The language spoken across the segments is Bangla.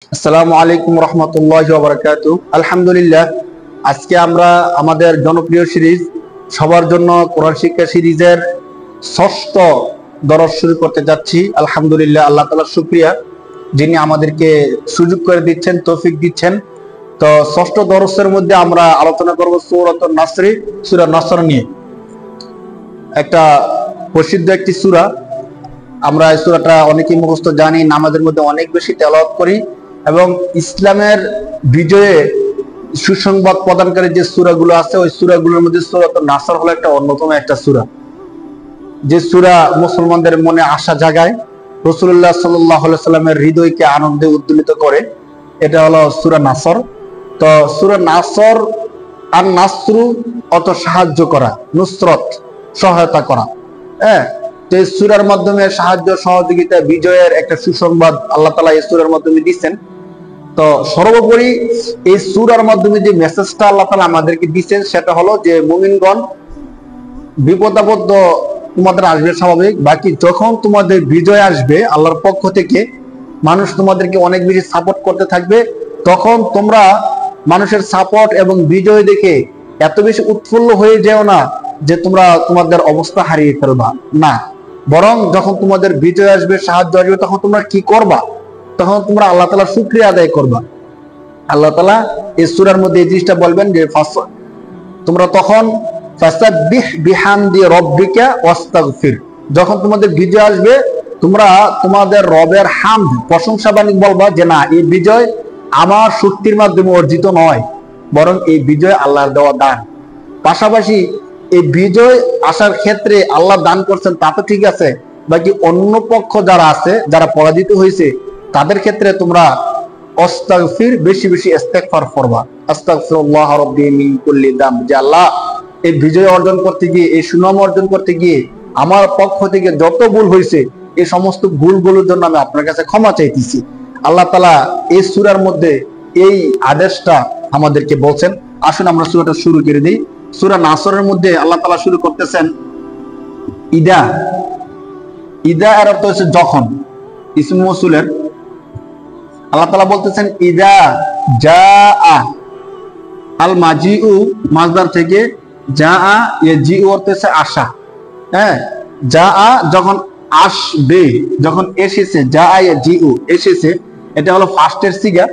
আসসালামু আলাইকুম রহমতুল্লাহি ওয়া বারাকাতুহু। আলহামদুলিল্লাহ, আজকে আমরা আমাদের জনপ্রিয় সিরিজ সবার জন্য কোরআন শিক্ষা সিরিজের ষষ্ঠ দরস শুরু করতে যাচ্ছি। আলহামদুলিল্লাহ, আল্লাহ তাআলার শুকরিয়া যিনি আমাদেরকে সুযোগ করে দিচ্ছেন, তৌফিক দিচ্ছেন। তো ষষ্ঠ দরসের মধ্যে আমরা আলোচনা করব সূরাতুন নাসরি, সূরা নাসর নিয়ে। একটা প্রসিদ্ধ একটি সূরা। আমরা এই সূরাটা অনেকেই মুখস্থ জানি, নামাজের মধ্যে অনেক বেশি তেলাওয়াত করি এবং ইসলামের বিজয়ে সুসংবাদ প্রদানকারী যে সূরাগুলো আছে ওই সূরাগুলোর মধ্যে সূরাতুন নাসর হলো একটা অন্যতম একটা সূরা, যে সূরা মুসলমানদের মনে আশা জাগায়, রাসূলুল্লাহ সাল্লাল্লাহু আলাইহি সাল্লামের হৃদয়কে আনন্দে উদ্দুলিত করে। এটা হলো সূরা নাসর। তো সূরা নাসর, আর নাসরু অত সাহায্য করা, নুসরত সহায়তা করা। হ্যাঁ, তো এই সূরার মাধ্যমে সাহায্য, সহযোগিতা, বিজয়ের একটা সুসংবাদ আল্লাহ তাআলা এই সূরার মাধ্যমে দিচ্ছেন। তো সর্বোপরি এই সূরার মাধ্যমে যে মেসেজটা আল্লাহ তাআলা আমাদেরকে দিচ্ছেন সেটা হলো যে মুমিনগণ, বিপদ আপদ তোমাদের আসবে স্বাভাবিক, বাকি যখন তোমাদের বিজয় আসবে আল্লাহর পক্ষ থেকে, মানুষ তোমাদেরকে অনেক বেশি সাপোর্ট করতে থাকবে, তখন তোমরা মানুষের সাপোর্ট এবং বিজয় দেখে এত বেশি উৎফুল্ল হয়ে যেও না যে তোমরা তোমাদের অবস্থা হারিয়ে ফেলবা। না, বরং যখন তোমাদের বিজয় আসবে, সাহায্য আসবে, তখন তোমরা কি করবা? তখন তোমরা আল্লাহ তাআলার শুকরিয়া আদায় করবা। আল্লাহ তাআলা এই সূরার মধ্যে এই জিনিসটা বলবেন যে তোমরা তখন ফাসাব্বিহ বিহামদি রাব্বিকা ওয়াস্তাগফির, যখন তোমাদের বিজয় আসবে তোমরা তোমাদের রবের হামদ, প্রশংসা বাণী বলবা যে না, এই বিজয় আমার শক্তির মাধ্যমে অর্জিত নয়, বরং এই বিজয় আল্লাহর দেওয়া দান। পাশাপাশি এই বিজয় আসার ক্ষেত্রে আল্লাহ দান করছেন তা তো ঠিক আছে, বাকি অন্য পক্ষ যারা আছে, যারা পরাজিত হয়েছে, তাদের ক্ষেত্রে তোমরা আস্তাগফির, বেশি বেশি ইস্তেগফার করবা। আস্তাগফিরুল্লাহ রাব্বি মিন কুল্লি যাম, যে আল্লাহ, এই বিজয় অর্জন করতে গিয়ে, এই সুনাম অর্জন করতে গিয়ে আমার পক্ষ থেকে যত ভুল হয়েছে, এই সমস্ত ভুলগুলোর জন্য আমি আপনার কাছে ক্ষমা চাইতেছি। আল্লাহ তাআলা এই সূরার মধ্যে এই আদেশটা আমাদেরকে বলছেন। আসুন আমরা সূরাটা শুরু করে দিই। সূরা নাসরের মধ্যে আল্লাহ তাআলা শুরু করতেছেন ইদা। ইদা এর অর্থ হচ্ছে যখন, ইসমে মৌসুলের। আল্লাহ তাআলা বলতেছেন ইদা জাআ, আল মাজিউ মাজদার থেকে, জাআ ইয়াজিউ অর্থ হচ্ছে আসা। হ্যাঁ, জাআ যখন আসবে, যখন এসেছে, জাআ ইয়াজিউ এসেছে, এটা হলো ফার্স্টের সিগা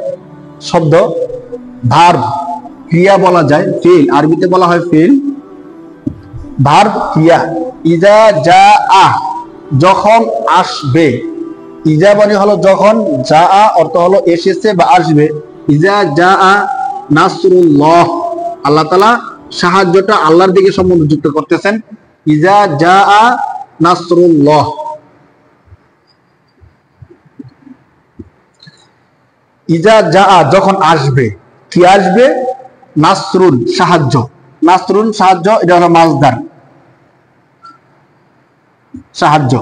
শব্দ, ভার্ব, ক্রিয়া বলা যায়, ফেল, আরবিতে বলা হয় ফেল, ভার্ব ক্রিয়া। ইজা জাআ যখন আসবে, ইজা মানে হলো যখন, জাআ অর্থ হলো এসেছে বা আসবে। ইজা জাআ নাসরুল্লাহ, আল্লাহ তাআলা সাহায্যটা আল্লাহর দিকে সম্বন্ধযুক্ত করতেছেন। ইজা জাআ নাসরুল্লাহ, ইজা জাআ যখন আসবে, কি আসবে? নাসরুন সাহায্য, নাসরুন সাহায্য, এটা হলো মাজদার, সাহায্য,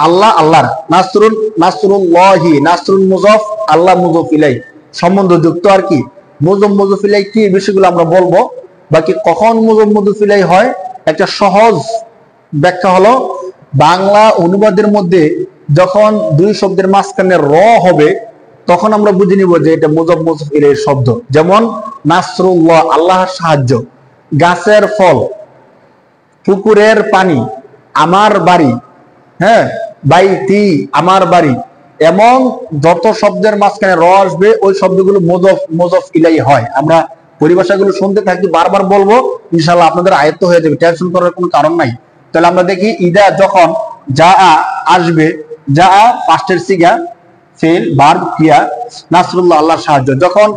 আল্লাহ, আল্লাহর। নাসরুন, নাসরুল্লাহি, নাসরুন মুযাফ, আল্লাহ মুযাফ ইলাই, সম্বন্ধযুক্ত আর কি। মুযাফ মুযাফ ইলাই কি, বিষয়গুলো আমরা বলবো। বাকি কখন মুযাফ মুযাফ ইলাই হয়, একটা সহজ ব্যাখ্যা হলো, বাংলা অনুবাদের মধ্যে যখন দুই শব্দের মাঝখানে র হবে, তখন আমরা বুঝে নিব যে এটা মুযাফ মুযাফ ইলাইহির শব্দ। যেমন নাসরুল্লাহ, আল্লাহর সাহায্য, গাছের ফল, পুকুরের পানি, আমার বাড়ি, হ্যাঁ, বাইতি আমার বাড়ি, এমন যত শব্দের মাঝখানে র আসবে ওই শব্দগুলো মুযাফ মুযাফ ইলাইহি হয়। আমরা পরিভাষাগুলো শুনতে থাকি, বারবার বলবো, ইনশাআল্লাহ আপনাদের আয়ত্ত হয়ে যাবে, টেনশন করার কোনো কারণ নাই। তাহলে আমরা দেখি, ইদা যখন, জাআ আসবে, জাআ পাস্টের সিগা, ফেল, ভার্ব ক্রিয়া, নাসরুল্লাহ আল্লাহর সাহায্য, যখন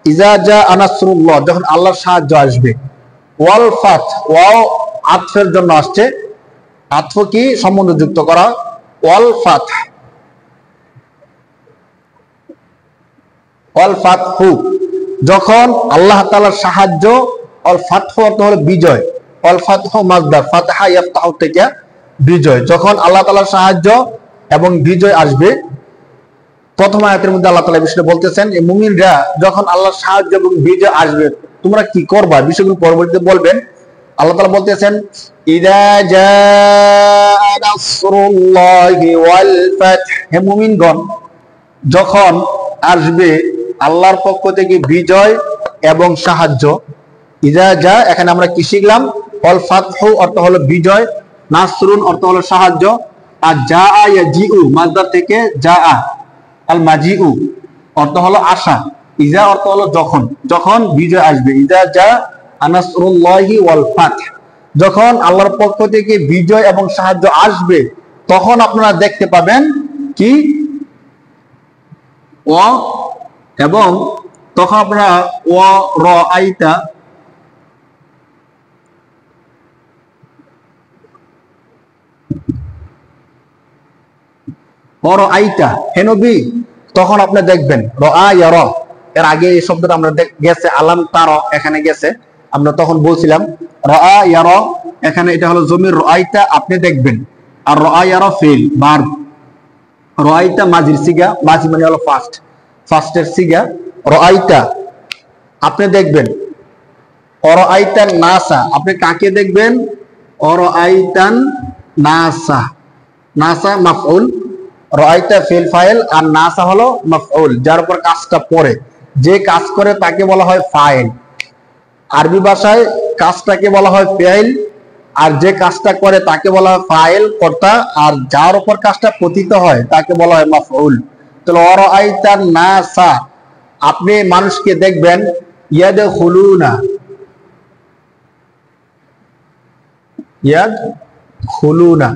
ইজা জাআ নাসরুল্লাহ, যখন আল্লাহর সাহায্য আসবে। ওয়াল ফাত, ওয়াও আতফের জন্য আসছে, আতফ কি, সম্বন্ধযুক্ত করা। ওয়াল ফাত, ওয়াল ফাতহু যখন আল্লাহ তাআলার সাহায্য, ওয়াল ফাতহু অর্থ হলো বিজয়, ওয়াল ফাতহু মাজদার, ফাতহা ইয়াফতাহু থেকে বিজয়, যখন আল্লাহ তাআলার সাহায্য এবং বিজয় আসবে। প্রথম আয়াতের মধ্যে আল্লাহ তাআলা বিষয়টা বলতেছেন, এই মুমিনরা যখন আল্লাহর সাহায্য এবং বিজয় আসবে তোমরা কি করবা, বিষয়গুলো পরবর্তীতে বলবেন। আল্লাহ তাআলা বলতেছেন ইদা জাআ নাসরুল্লাহি ওয়াল ফাত, হে মুমিনগণ, যখন আসবে আল্লাহর পক্ষ থেকে বিজয় এবং সাহায্য। ইজা যা, এখানে আমরা কি শিখলাম? অল ফাতহু অর্থ হলো বিজয়, নাসরুন অর্থ হলো সাহায্য, আর যা ইয়াজিউ মাসদার থেকে যা আল মাজিউ অর্থ হলো আসা, ইজা অর্থ হলো যখন, যখন বিজয় আসবে। ইজা যা আনাসরুল্লাহি ওয়াল ফাতহ, যখন আল্লাহর পক্ষ থেকে বিজয় এবং সাহায্য আসবে তখন আপনারা দেখতে পাবেন কি ও, এবং তখন আপনারা ও র আইতা অর আইতা হে নবী, তখন আপনি দেখবেন র আ ইয়ার, এর আগে এই শব্দটা আমরা গেছে আলাম তার, এখানে গেছে, আমরা তখন বলছিলাম র আ ইয়ার, এখানে এটা হলো জমির র আইতা আপনি দেখবেন, আর র আ ইয়ার ফেল ভার্ব, র আইতা মাজির সিগা, মাজি মানে হলো ফার্স্ট, ফার্স্টের সিগা র আইতা আপনি দেখবেন। অর আইতান নাসা, আপনি কাকে দেখবেন? অর আইতান নাসা, নাসা মাফউল, রাইতা ফিল ফাইল, আর নাসা হলো মাফউল, যার উপর কাজটা পড়ে, যে কাজ করে তাকে বলা হয় ফাইল। আরবি ভাষায় কাজটাকে বলা হয় ফাইল, আর যে কাজটা করে তাকে বলা হয় ফাইল কর্তা, আর যার উপর কাজটা পতিত হয় তাকে বলা হয় মাফউল। তাহলে অরাইতান নাসা, আপনি মানুষকে দেখবেন, ইয়াদখুলুনা, ইয়াদখুলুনা,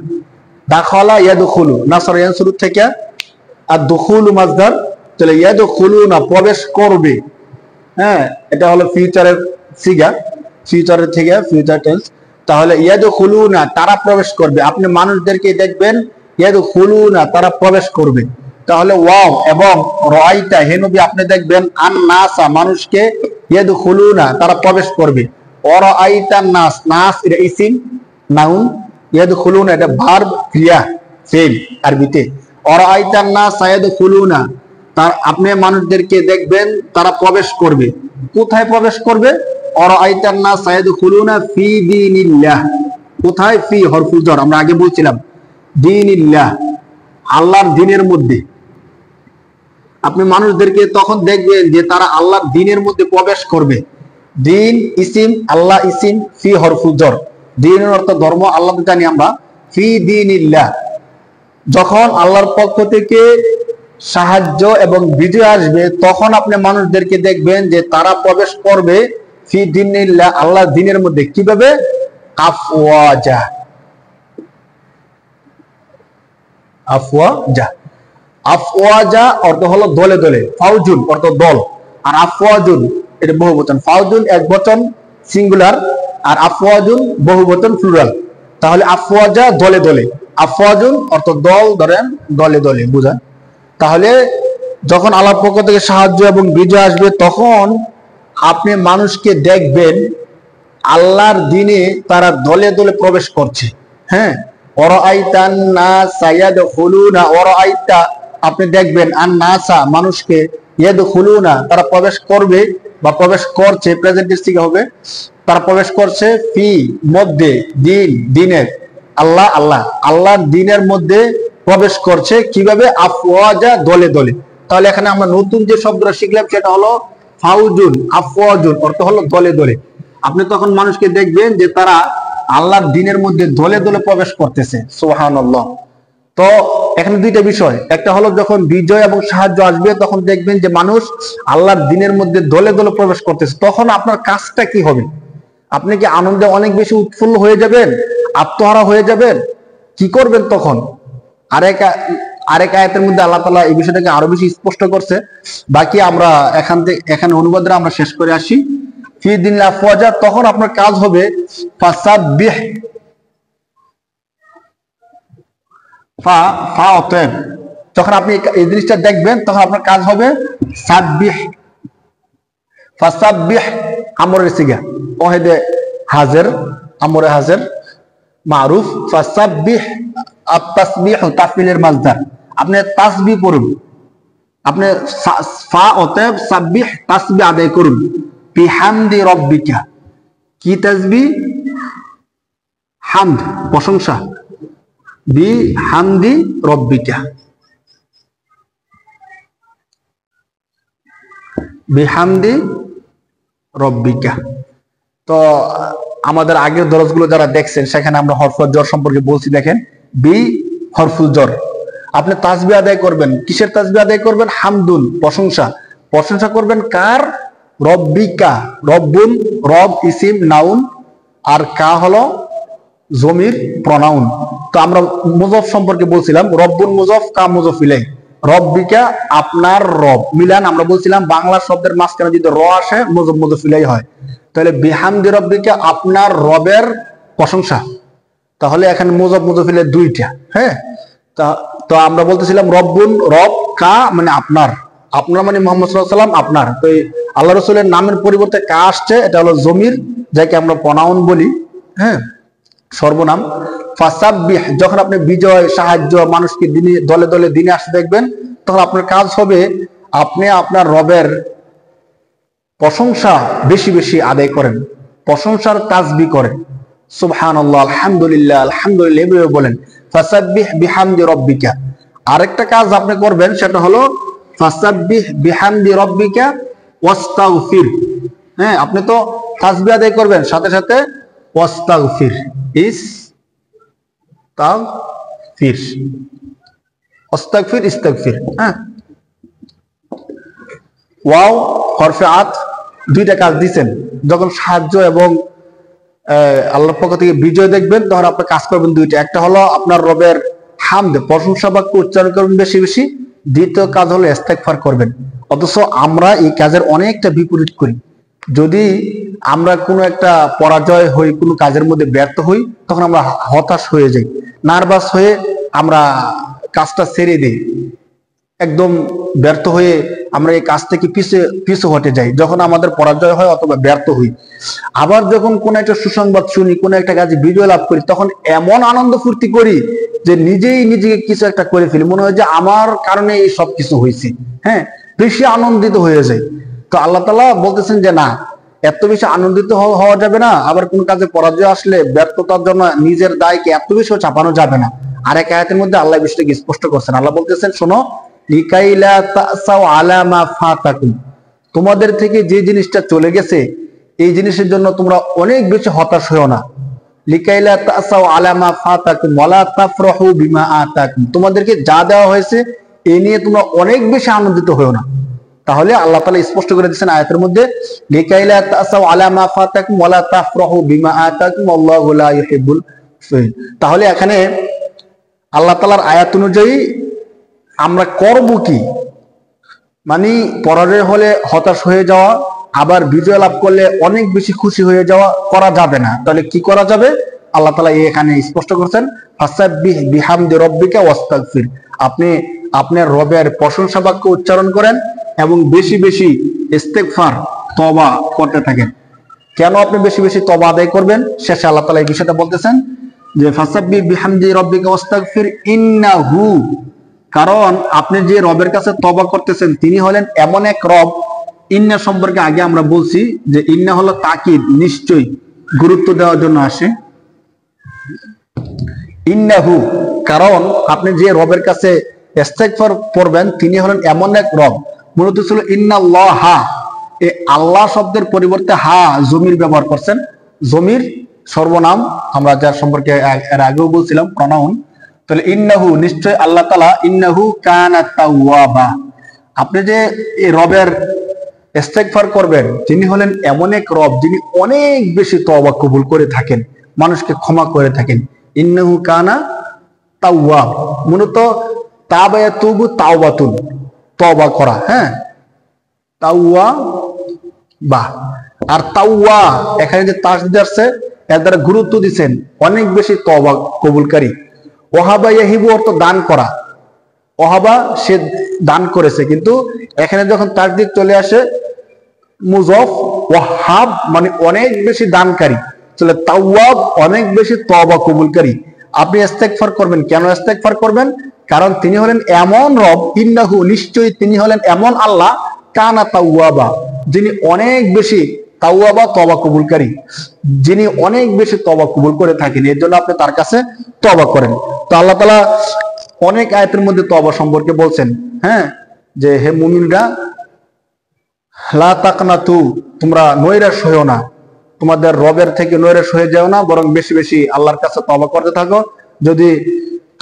দাখালা ইয়াদখুলু, নাসর ইয়ানসুরু থেকে আর দুখুলু মাসদার, তাহলে ইয়াদখুলুনা প্রবেশ করবে। হ্যাঁ, এটা হলো ফিউচারের সিগা, ফিউচারের থেকে ফিউচার টেন্স, তাহলে ইয়াদখুলুনা তারা প্রবেশ করবে। আপনি মানুষদেরকে দেখবেন ইয়াদখুলুনা তারা প্রবেশ করবে। তাহলে ওয়াও এবং রাইতা হে নবী আপনি দেখবেন আন নাসা মানুষকে, ইয়াদখুলুনা তারা প্রবেশ করবে। ওয়ারাইতান নাস, নাস এটা ইসিম নাউন, ইয়াদখুলুনা এটা ভার্ব ক্রিয়া ফেল আরবিতে। ওয়ারাইতান নাস ইয়াদখুলুনা, তার আপনি মানুষদেরকে দেখবেন তারা প্রবেশ করবে। কোথায় প্রবেশ করবে? ওয়ারাইতান নাস ইয়াদখুলুনা ফি দীনিল্লাহ, কোথায়? ফি হরফুল জর, আমরা আগে বলছিলাম দীনিল্লাহ, আল্লাহর দ্বীনের মধ্যে। আপনি মানুষদেরকে তখন দেখবেন যে তারা আল্লাহর দ্বীনের মধ্যে প্রবেশ করবে। দ্বীন ইসিম, আল্লাহ ইসিম, ফি হরফুল জর, দ্বীনের অর্থ ধর্ম, আল্লাহ জানি আমরা, ফি দীনিল্লাহ, যখন আল্লাহর পক্ষ থেকে সাহায্য এবং বিজয় আসবে তখন আপনি মানুষদেরকে দেখবেন যে তারা প্রবেশ করবে ফি দীনিল্লাহ, আল্লাহর দ্বীনের মধ্যে। কিভাবে? আফওয়াজা, আফওয়াজা, আফওয়াজা অর্থ হলো দলে দলে, ফাউজুন অর্থ দল, আর আফওয়াজুন এটা বহুবচন, ফাউজুন একবচন সিঙ্গুলার, আর আফওয়াজুন বহুবচন প্লুরাল। তাহলে আফওয়াজা দলে দলে, আফওয়াজুন অর্থ দল, ধরেন দলে দলে বুঝান। তাহলে যখন আল্লাহর পক্ষ থেকে সাহায্য এবং বিজয় আসবে তখন আপনি মানুষকে দেখবেন আল্লাহর দ্বীনে তারা দলে দলে প্রবেশ করছে। হ্যাঁ, ওরাআইতান নাসা ইয়াদখুলুনা, ওরাআইতা আপনি দেখবেন, আন নাসা মানুষকে, ইয়াদখুলুনা তারা প্রবেশ করবে বা প্রবেশ করছে, প্রেজেন্ট থেকে হবে, তারা প্রবেশ করছে ফি মধ্যে, দিন দিনের, আল্লাহ আল্লাহ আল্লাহর দ্বীনের মধ্যে প্রবেশ করছে। কিভাবে? আফওয়াজা দলে দলে। তাহলে এখানে আমরা নতুন যে শব্দটা শিখলাম সেটা হলো ফাউজুন, আফওয়াজুন অর্থ হলো দলে দলে। আপনি তখন মানুষকে দেখবেন যে তারা আল্লাহর দ্বীনের মধ্যে দলে দলে প্রবেশ করতেছে। সুবহানাল্লাহ। তো এখানে দুইটা বিষয়, একটা হলো যখন বিজয় এবং সাহায্য আসবে তখন দেখবেন যে মানুষ আল্লাহর দ্বীনের মধ্যে দলে দলে প্রবেশ করতেছে, তখন আপনার কাজটা কি হবে? আপনি কি আনন্দে অনেক বেশি উৎফুল্ল হয়ে যাবেন, আত্মহারা হয়ে যাবেন? কি করবেন তখন? আরেক আয়াতের মধ্যে আল্লাহ তাআলা এই বিষয়টাকে আরো বেশি স্পষ্ট করছে। বাকি আমরা এখানে অনুবাদটা আমরা শেষ করে আসি। ফি দিনিল্লাহ আফওয়াজা, তখন আপনার কাজ হবে ফাসাব্বিহ, অতএব যখন আপনি এই জিনিসটা দেখবেন তখন আপনার কাজ হবে সাব্বিহ, ফাসাব্বিহ আমরের সিগা, ওয়াহিদে হাজির, আমরে হাজির মারুফ, ফাসাব্বিহ আত-তাসবিহু তাফসীলের মাসদার, আপনি তাসবিহ পড়ুন, আপনি অতএব সাব্বিহ তাসবিহ আদায় করুন, বিহামদি রাব্বিকা, কি তাসবিহ? হামদ প্রশংসা, বিহামদি রাব্বিকা। বিহামদি রব্বিকা। তো আমাদের আগের দরজগুলো যারা দেখছেন সেখানে আমরা হরফুল জ্বর সম্পর্কে বলছি। দেখেন বি হরফুল জ্বর, আপনি তাসবিহ আদায় করবেন। কিসের তাসবিহ আদায় করবেন? হামদুন, প্রশংসা। প্রশংসা করবেন কার? রব্বিকা। রব্বুন, রব ইসিম নাউন, আর কা হলো জমির প্রনাউন। তো আমরা মুজফ সম্পর্কে বলছিলাম, রব্বুন মুজফ, কা মুজফ ইলাইহি। রব্বিকা আপনার রব, মিলান আমরা বলছিলাম বাংলা শব্দের মাঝখানে যদি র আসে মুজফ মুজফ ইলাইহি হয়, তাহলে বিহামদি রব্বিকা আপনার রবের প্রশংসা। তাহলে এখানে মুজফ মুজফ ইলাইহি দুইটা। হ্যাঁ, তো আমরা বলতেছিলাম রব্বুন, রব, কা মানে আপনার, আপনার মানে মুহাম্মদ সাল্লাল্লাহু আলাইহি ওয়াসাল্লাম আপনার। তো আল্লাহ রাসূলের নামের পরিবর্তে কা আসছে, এটা হলো জমির, যাকে আমরা প্রনাউন বলি। হ্যাঁ, সর্বনাম। ফাসাব্বিহ, যখন আপনি বিজয়, সাহায্য, মানুষকে দিনে দলে দলে দিনে আসতে দেখবেন, তখন আপনার কাজ হবে আপনি আপনার রবের প্রশংসা বেশি বেশি আদায় করেন, প্রশংসার তাসবিহ করেন। সুবহানাল্লাহ, আলহামদুলিল্লাহ, আলহামদুলিল্লাহ এভাবে বলেন। ফাসাব্বিহ বিহামদি রব্বিকা। আরেকটা কাজ আপনি করবেন, সেটা হলো ফাসাব্বিহ বিহামদি রব্বিকা ওয়াস্তাগফির। হ্যাঁ, আপনি তো তাসবিহ আদায় করবেন, সাথে সাথে ওয়াস্তাগফির, ইস্তাগফির, ওয়াস্তাগফির, ইস্তাগফির। হ্যাঁ, ওয়াও হরফে আত, দুইটা কাজ দিচ্ছেন। যখন সাহায্য এবং আল্লাহর পক্ষ থেকে বিজয় দেখবেন, তখন আপনি কাজ করবেন দুইটা। একটা হলো আপনার রবের হামদ, প্রশংসা বাক্য উচ্চারণ করবেন বেশি বেশি। দ্বিতীয় কাজ হলো ইস্তেগফার করবেন। অথচ আমরা এই কাজের অনেকটা বিপরীত করি। যদি আমরা কোনো একটা পরাজয় হই, কোনো কাজের মধ্যে ব্যর্থ হই, তখন আমরা হতাশ হয়ে যাই, নার্ভাস হয়ে আমরা কাজটা ছেড়ে দিই, একদম ব্যর্থ হয়ে আমরা এই কাজ থেকে পিছু হটে যাই যখন আমাদের পরাজয় হয় অথবা ব্যর্থ হই। আবার যখন কোন একটা সুসংবাদ শুনি, কোন একটা কাজে বিজয় লাভ করি, তখন এমন আনন্দ ফুর্তি করি যে নিজেই নিজেকে কিছু একটা করে ফেলি, মনে হয় যে আমার কারণে এই সব কিছু হয়েছে। হ্যাঁ, বেশি আনন্দিত হয়ে যায়। তো আল্লাহ তাআলা বলতেছেন যে না, এত বেশি আনন্দিত হওয়া যাবে না। আবার কোন কাজে পরাজয় আসলে ব্যর্থতার জন্য নিজের দায়কে এত বেশি চাপানো যাবে না। আর এক আয়াতের মধ্যে আল্লাহ বিষয়টাকে স্পষ্ট করছেন। আল্লাহ বলতেছেন, শোনো, লিকাইলা তাসাউ আলা মা ফাতাকুম, তোমাদের থেকে যে জিনিসটা চলে গেছে এই জিনিসের জন্য তোমরা অনেক বেশি হতাশ হও না। লিকাইলা তাসাউ আলা মা ফাতাকুম ওয়ালা তাফরাহু বিমা আতাকুম, তোমাদেরকে যা দেওয়া হয়েছে এই নিয়ে তোমরা অনেক বেশি আনন্দিত হও না। তাহলে আল্লাহ তাআলা স্পষ্ট করে দিয়েছেন আয়াতের মধ্যে, লিকাইলা তাসাউ আলা মা ফাতাকুম ওয়ালা তাফরাহু বিমা আতাকুম আল্লাহু লা ইউহিব্বুল ফরিহিন। তাহলে এখানে আল্লাহ তাআলার আয়াত অনুযায়ী আমরা করব কি? মানে পরাজয় হলে হতাশ হয়ে যাওয়া, আবার বিজয় লাভ করলে অনেক বেশি খুশি হয়ে যাওয়া করা যাবে না। তাহলে কি করা যাবে? আল্লাহ তাআলা এখানে স্পষ্ট করছেন, ফাসাব্বিহ বিহামদি রব্বিকা ওয়াস্তাগফির, আপনি আপনার রবের প্রশংসা বাক্য উচ্চারণ করেন এবং বেশি বেশি ইস্তেগফার, তওবা করতে থাকেন। কেন আপনি বেশি বেশি তওবা আদায় করবেন? শেষে আল্লাহ তাআলা এই বিষয়টা বলতেছেন যে ফাসাব্বিহ বিহামদি রব্বিকা ওয়াস্তাগফির ইন্নাহু, কারণ আপনি যে রবের কাছে তওবা করতেছেন তিনি হলেন এমন এক রব। ইন্না সম্পর্কে আগে আমরা বলছি যে ইন্না হলো তাকিদ, নিশ্চয়ই, গুরুত্ব দেওয়ার জন্য আসে। ইন্নাহু, কারণ আপনি যে রবের কাছে ইস্তেগফার করবেন তিনি হলেন এমন এক রব। মূলত ছিল ইন্নাল্লাহা, এই আল্লাহ শব্দের পরিবর্তে হা জমির ব্যবহার করছেন। জমির সর্বনাম, আমরা যার সম্পর্কে এর আগেও বলছিলাম, প্রনাউন। তাহলে ইন্নাহু, নিশ্চয় আল্লাহ তাআলা, ইন্নাহু কানা তাওয়াবা, আপনি যে এই রবের ইস্তেগফার করবেন তিনি হলেন এমন এক রব যিনি অনেক বেশি তওবা কবুল করে থাকেন, মানুষকে ক্ষমা করে থাকেন। ইন্নাহু কানা তাওয়াব, মূলত তাবা ইয়াতুবু তাওবাতুন, তওবা করা। হ্যাঁ, তাওয়াবা আর তাওয়া, এখানে যে তাসদীদ আছে এর দ্বারা গুরুত্ব দিবেন অনেক বেশি তওবা কবুলকারী। ওয়াহাবা ইয়াহিবু অর্থ দান করা, ওয়াহাবা সে দান করেছে, কিন্তু এখানে যখন তাসদীদ চলে আসে মুজফ, ওয়াহাব মানে অনেক বেশি দানকারী, তাহলে তাওয়াব অনেক বেশি তওবা কবুলকারী। আপনি ইস্তেগফার করবেন, কেন ইস্তেগফার করবেন? কারণ তিনি হলেন এমন রব, ইন্নাহু, নিশ্চয়ই তিনি হলেন এমন আল্লাহ, কানা তাওয়াবা, যিনি অনেক বেশি তাওয়াবা, তওবা কবুলকারী, যিনি অনেক বেশি তওবা কবুল করে থাকেন। এর জন্য আপনি তার কাছে তওবা করেন। তো আল্লাহ তাআলা অনেক আয়াতের মধ্যে তওবা সম্পর্কে বলছেন। হ্যাঁ, যে হে মুমিনরা, লা তাকনাতু, তোমরা নৈরাশ হয়েও না, তোমাদের রবের থেকে নৈরাশ হয়ে যাও না, বরং বেশি বেশি আল্লাহর কাছে তওবা করতে থাকো। যদি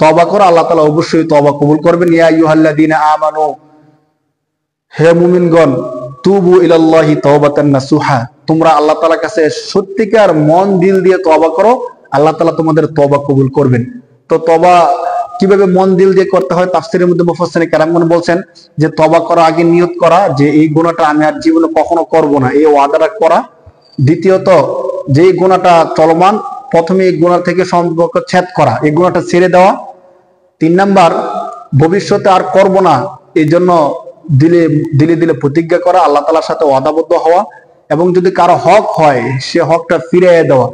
তওবা করো আল্লাহ তাআলা অবশ্যই তওবা কবুল করবেন। ইয়া আইয়ুহাল্লাযীনা আমানু, হে মুমিনগণ, তুবু ইলাল্লাহি তাওবাতান নাসুহা, তোমরা আল্লাহ তাআলার কাছে সত্যিকার মন দিল দিয়ে তওবা করো, আল্লাহ তাআলা তোমাদের তওবা কবুল করবেন। তো তওবা কিভাবে মন দিল দিয়ে করতে হয়, তাফসীরের মধ্যে মুফাসসিরিন কেরামগণ বলছেন যে তওবা করার আগে নিয়ত করা যে এই গুনাহটা আমি আর জীবনে কখনো করব না, এই ওয়াদাটা করা। দ্বিতীয়ত, যে গুনাহটা চলমান, প্রথমে এই গুনাহ থেকে সম্পর্ক ছেদ করা, এই গুনাহটা ছেড়ে দেওয়া। 3 নাম্বার, ভবিষ্যতে আর করব না, এই জন্য দিলে দিলে দিলে প্রতিজ্ঞা করা, আল্লাহ তাআলার সাথে ওয়াদাবদ্ধ হওয়া, এবং যদি কারো হক হয় সে হকটা ফিরিয়ে দেওয়া।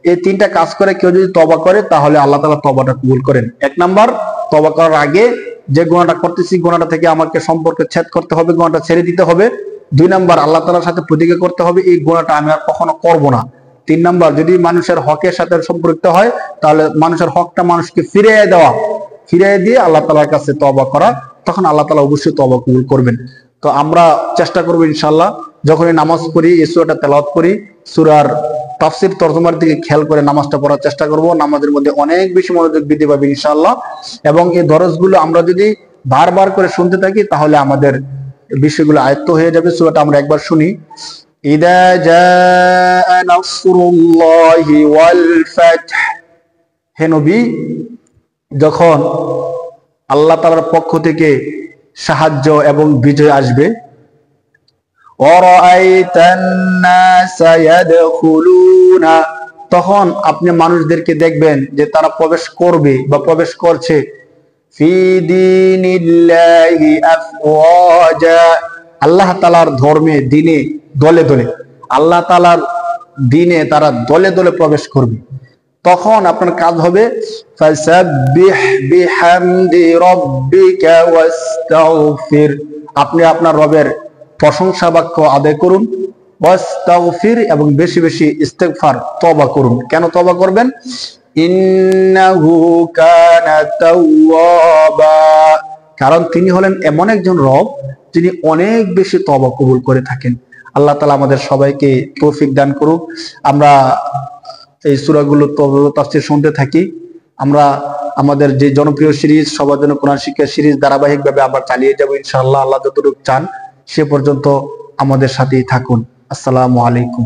এই 3টা কাজ করে কেউ যদি তওবা করে তাহলে আল্লাহ তাআলা তওবাটা কবুল করেন। 1 নাম্বার, তওবা করার আগে যে গুনাহটা করতেছি গুনাহটা থেকে আমাকে সম্পর্ক ছেদ করতে হবে, গুনাহটা ছেড়ে দিতে হবে। 2 নাম্বার, আল্লাহ তাআলার সাথে প্রতিজ্ঞা করতে হবে এই গুনাহটা আমি আর কখনো করব না। 3 নাম্বার, যদি মানুষের হকের সাথে সম্পর্কিত হয় তাহলে মানুষের হকটা মানুষকে ফিরিয়ে দেওয়া, ফিরিয়ে দিয়ে আল্লাহ তাআলার কাছে তওবা করা, তখন আল্লাহ তাআলা অবশ্যই তওবা কবুল করবেন। তো আমরা চেষ্টা করব ইনশাআল্লাহ, যখনই নামাজ পড়ি এই সূরাটা তেলাওয়াত করি, সূরার তাফসীর তরজমার দিকে খেয়াল করে নামাজটা পড়ার চেষ্টা করব। নামাজের মধ্যে অনেক বেশি মনোযোগ বৃদ্ধি পাবে ইনশাআল্লাহ। এবং এই দরজগুলো আমরা যদি বারবার করে শুনতে থাকি তাহলে আমাদের বিষয়গুলো আয়ত্ত হয়ে যাবে। সূরাটা আমরা একবার শুনি। ইদা জাআ নাসরুল্লাহি ওয়াল ফাতহ, হে নবী, যখন আল্লাহ তাআলার পক্ষ থেকে সাহায্য এবং বিজয় আসবে, ওয়ারাআইতান নাসা ইয়াদখুলুনা, তখন আপনি মানুষদেরকে দেখবেন যে তারা প্রবেশ করবে বা প্রবেশ করছে, ফি দীনিল্লাহি আফওয়াজা, আল্লাহ তাআলার ধর্মে, দিনে দলে দলে, আল্লাহ তাআলার দিনে তারা দলে দলে প্রবেশ করবে। তখন আপনার কাজ হবে ফাসাব্বিহ বিহামদি রাব্বিকা ওয়াস্তাগফির, আপনি আপনার রবের প্রশংসা বাক্য আদায় করুন, ওয়াস্তাগফির, এবং বেশি বেশি ইস্তেগফার, তওবা করুন। কেন তওবা করবেন? ইন্নাহু কানা তাওয়াবা, কারণ তিনি হলেন এমন একজন রব যিনি অনেক বেশি তওবা কবুল করে থাকেন। আল্লাহ তাআলা আমাদের সবাইকে তৌফিক দান করুক। আমরা এই সূরাগুলো তাফসীর শুনতে থাকি। আমরা আমাদের যে জনপ্রিয় সিরিজ সবার জন্য কোরআন শিক্ষা সিরিজ ধারাবাহিকভাবে আমরা চালিয়ে যাব ইনশাআল্লাহ। আল্লাহ যতটুকু চান সে পর্যন্ত আমাদের সাথেই থাকুন। আসসালামু আলাইকুম।